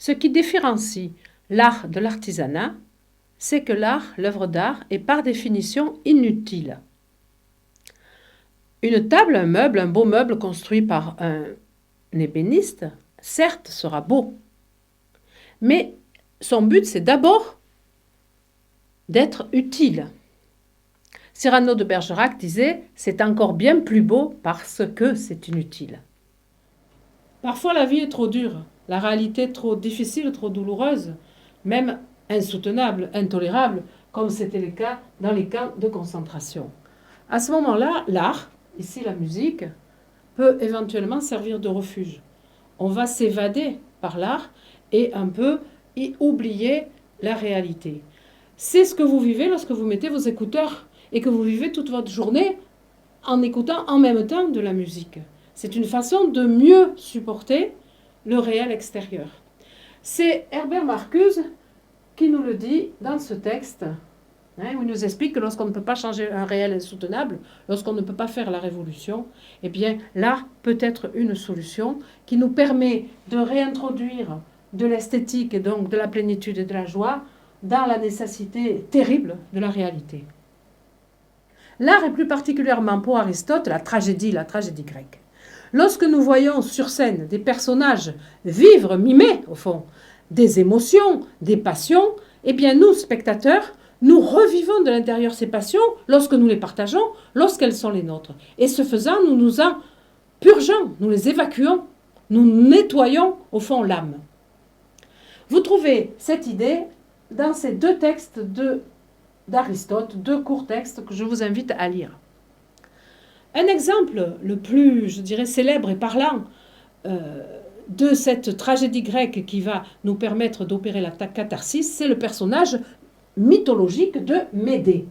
Ce qui différencie l'art de l'artisanat, c'est que l'art, l'œuvre d'art, est par définition inutile. Une table, un meuble, un beau meuble construit par un ébéniste, certes, sera beau. Mais son but, c'est d'abord d'être utile. Cyrano de Bergerac disait « c'est encore bien plus beau parce que c'est inutile ». Parfois, la vie est trop dure, la réalité trop difficile, trop douloureuse, même insoutenable, intolérable, comme c'était le cas dans les camps de concentration. À ce moment-là, l'art, ici la musique, peut éventuellement servir de refuge. On va s'évader par l'art et un peu y oublier la réalité. C'est ce que vous vivez lorsque vous mettez vos écouteurs et que vous vivez toute votre journée en écoutant en même temps de la musique. C'est une façon de mieux supporter le réel extérieur. C'est Herbert Marcuse qui nous le dit dans ce texte, où il nous explique que lorsqu'on ne peut pas changer un réel insoutenable, lorsqu'on ne peut pas faire la révolution, eh bien l'art peut être une solution qui nous permet de réintroduire de l'esthétique et donc de la plénitude et de la joie dans la nécessité terrible de la réalité. L'art est plus particulièrement pour Aristote la tragédie grecque. Lorsque nous voyons sur scène des personnages vivre, mimer au fond, des émotions, des passions, eh bien nous, spectateurs, nous revivons de l'intérieur ces passions lorsque nous les partageons, lorsqu'elles sont les nôtres. Et ce faisant, nous nous en purgeons, nous les évacuons, nous nettoyons au fond l'âme. Vous trouvez cette idée dans ces deux textes d'Aristote, deux courts textes que je vous invite à lire. Un exemple le plus, je dirais, célèbre et parlant de cette tragédie grecque qui va nous permettre d'opérer la catharsis, c'est le personnage mythologique de Médée.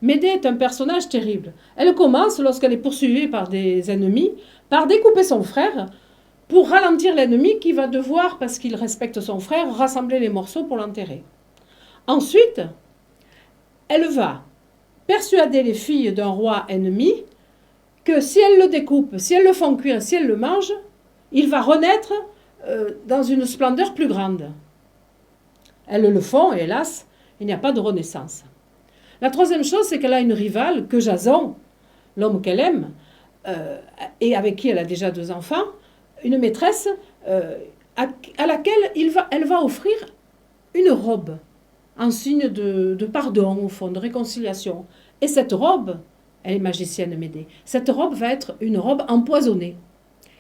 Médée est un personnage terrible. Elle commence, lorsqu'elle est poursuivie par des ennemis, par découper son frère pour ralentir l'ennemi qui va devoir, parce qu'il respecte son frère, rassembler les morceaux pour l'enterrer. Ensuite, elle va persuader les filles d'un roi ennemi que si elles le découpent, si elles le font cuire, si elles le mangent, il va renaître dans une splendeur plus grande. Elles le font et hélas, il n'y a pas de renaissance. La troisième chose, c'est qu'elle a une rivale, que Jason, l'homme qu'elle aime, et avec qui elle a déjà 2 enfants, une maîtresse à laquelle elle va offrir une robe en signe de pardon, au fond, de réconciliation. Et cette robe, elle est magicienne Médée, cette robe va être une robe empoisonnée.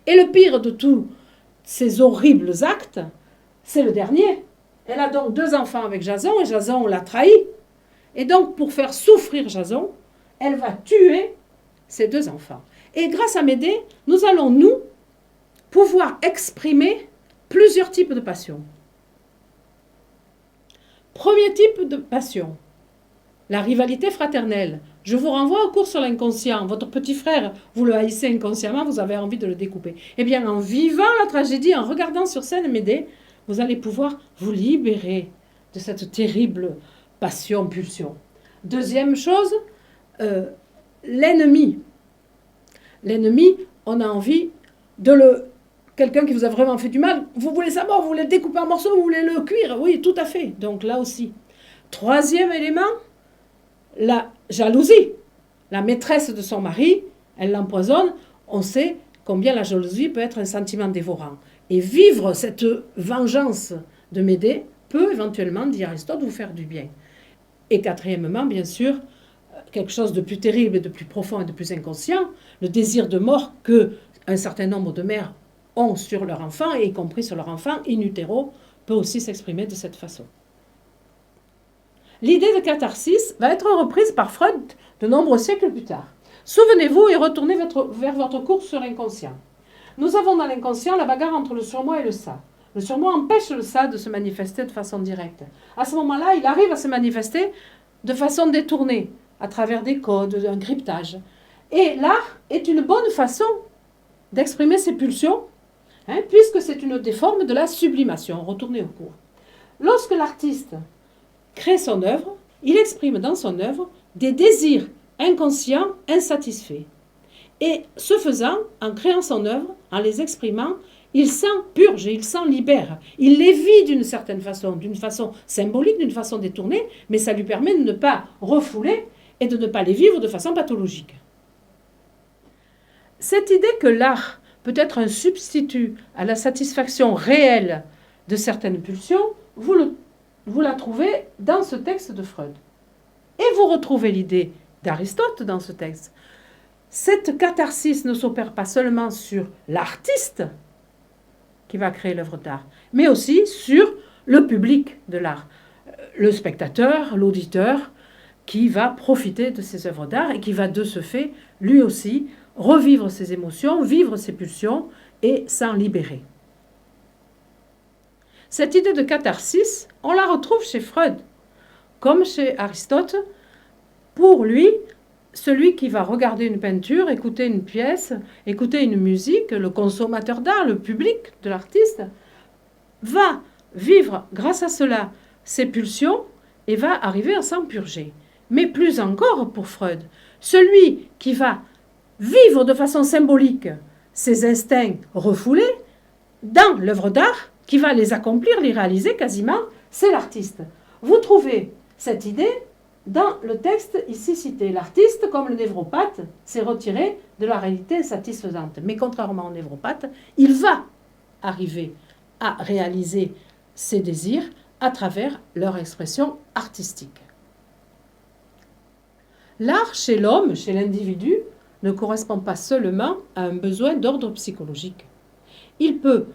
Et le pire de tous ces horribles actes, c'est le dernier. Elle a donc 2 enfants avec Jason, et Jason l'a trahi. Et donc, pour faire souffrir Jason, elle va tuer ses 2 enfants. Et grâce à Médée, nous allons, nous, pouvoir exprimer plusieurs types de passions. Premier type de passion, la rivalité fraternelle. Je vous renvoie au cours sur l'inconscient. Votre petit frère, vous le haïssez inconsciemment, vous avez envie de le découper. Eh bien, en vivant la tragédie, en regardant sur scène Médée, vous allez pouvoir vous libérer de cette terrible passion, pulsion. Deuxième chose, l'ennemi. L'ennemi, on a envie de quelqu'un qui vous a vraiment fait du mal, vous voulez sa mort, vous voulez le découper en morceaux, vous voulez le cuire, oui, tout à fait. Donc là aussi. Troisième élément, la jalousie. La maîtresse de son mari, elle l'empoisonne, on sait combien la jalousie peut être un sentiment dévorant. Et vivre cette vengeance de Médée peut éventuellement, dit Aristote, vous faire du bien. Et quatrièmement, bien sûr, quelque chose de plus terrible et de plus profond et de plus inconscient, le désir de mort qu'un certain nombre de mères ont sur leur enfant, et y compris sur leur enfant in utero, peut aussi s'exprimer de cette façon. L'idée de catharsis va être reprise par Freud de nombreux siècles plus tard. Souvenez-vous et retournez vers votre cours sur l'inconscient. Nous avons dans l'inconscient la bagarre entre le surmoi et le ça. Le surmoi empêche le ça de se manifester de façon directe. À ce moment-là, il arrive à se manifester de façon détournée, à travers des codes, un cryptage. Et l'art est une bonne façon d'exprimer ses pulsions, puisque c'est une des formes de la sublimation. Retournez au cours. Lorsque l'artiste crée son œuvre, il exprime dans son œuvre des désirs inconscients insatisfaits. Et ce faisant, en créant son œuvre, en les exprimant, il s'en purge et il s'en libère. Il les vit d'une certaine façon, d'une façon symbolique, d'une façon détournée, mais ça lui permet de ne pas refouler et de ne pas les vivre de façon pathologique. Cette idée que l'art peut être un substitut à la satisfaction réelle de certaines pulsions, vous la trouvez dans ce texte de Freud. Et vous retrouvez l'idée d'Aristote dans ce texte. Cette catharsis ne s'opère pas seulement sur l'artiste qui va créer l'œuvre d'art, mais aussi sur le public de l'art, le spectateur, l'auditeur, qui va profiter de ces œuvres d'art et qui va de ce fait, lui aussi, revivre ses émotions, vivre ses pulsions et s'en libérer. Cette idée de catharsis, on la retrouve chez Freud, comme chez Aristote. Pour lui, celui qui va regarder une peinture, écouter une pièce, écouter une musique, le consommateur d'art, le public de l'artiste, va vivre grâce à cela ses pulsions et va arriver à s'en purger. Mais plus encore pour Freud, celui qui va vivre de façon symbolique ses instincts refoulés dans l'œuvre d'art, qui va les accomplir, les réaliser quasiment, c'est l'artiste. Vous trouvez cette idée dans le texte ici cité. L'artiste, comme le névropathe, s'est retiré de la réalité satisfaisante. Mais contrairement au névropathe, il va arriver à réaliser ses désirs à travers leur expression artistique. L'art chez l'homme, chez l'individu, ne correspond pas seulement à un besoin d'ordre psychologique. Il peut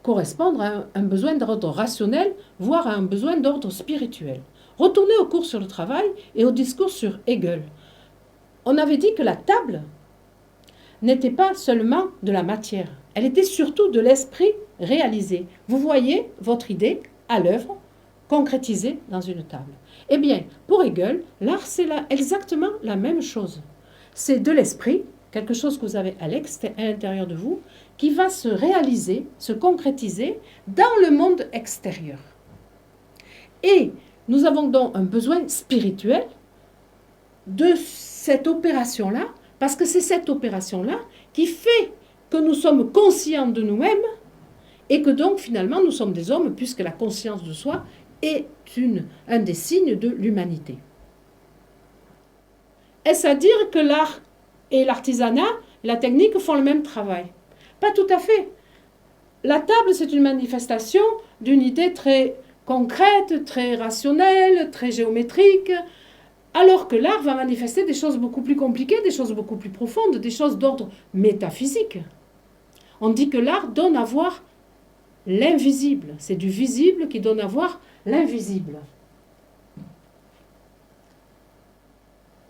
correspondre à un besoin d'ordre rationnel, voire à un besoin d'ordre spirituel. Retournez au cours sur le travail et au discours sur Hegel. On avait dit que la table n'était pas seulement de la matière, elle était surtout de l'esprit réalisé. Vous voyez votre idée à l'œuvre, concrétisée dans une table. Eh bien, pour Hegel, l'art, c'est exactement la même chose. C'est de l'esprit, quelque chose que vous avez à l'intérieur de vous, qui va se réaliser, se concrétiser dans le monde extérieur. Et nous avons donc un besoin spirituel de cette opération-là, parce que c'est cette opération-là qui fait que nous sommes conscients de nous-mêmes et que donc finalement nous sommes des hommes, puisque la conscience de soi est un des signes de l'humanité. Est-ce à dire que l'art et l'artisanat, la technique font le même travail? Pas tout à fait. La table, c'est une manifestation d'une idée très concrète, très rationnelle, très géométrique, alors que l'art va manifester des choses beaucoup plus compliquées, des choses beaucoup plus profondes, des choses d'ordre métaphysique. On dit que l'art donne à voir l'invisible. C'est du visible qui donne à voir l'invisible.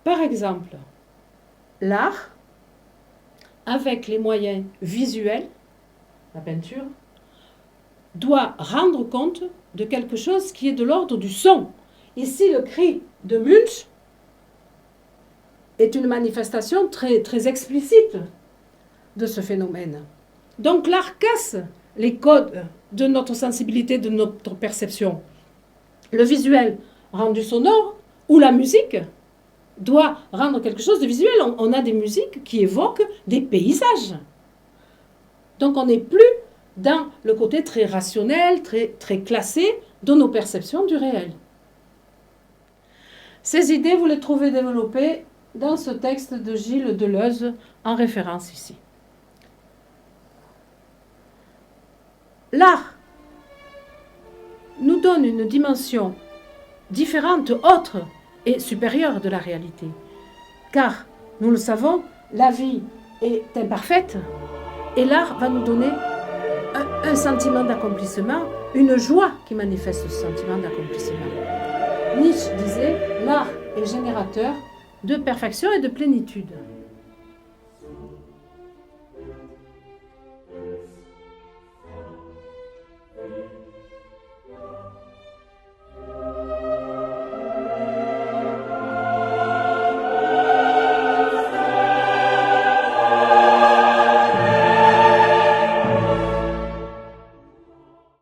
Par exemple, l'art, avec les moyens visuels, la peinture, doit rendre compte de quelque chose qui est de l'ordre du son. Ici, le cri de Munch est une manifestation très, très explicite de ce phénomène. Donc l'art casse les codes de notre sensibilité, de notre perception. Le visuel rendu sonore, ou la musique, doit rendre quelque chose de visuel. On a des musiques qui évoquent des paysages. Donc on n'est plus dans le côté très rationnel, très, très classé de nos perceptions du réel. Ces idées, vous les trouvez développées dans ce texte de Gilles Deleuze, en référence ici. L'art nous donne une dimension différente, autre et supérieure de la réalité. Car, nous le savons, la vie est imparfaite et l'art va nous donner un sentiment d'accomplissement, une joie qui manifeste ce sentiment d'accomplissement. Nietzsche disait, l'art est générateur de perfection et de plénitude.